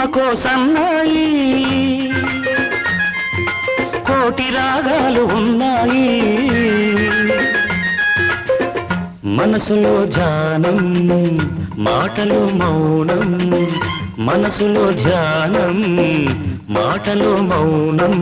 అమ్మకో సన్నాయి కోటి రాగాలు ఉన్నాయి మనసులో ధ్యానం మాటలో మౌనం మనసులో ధ్యానం మాటలో మౌనం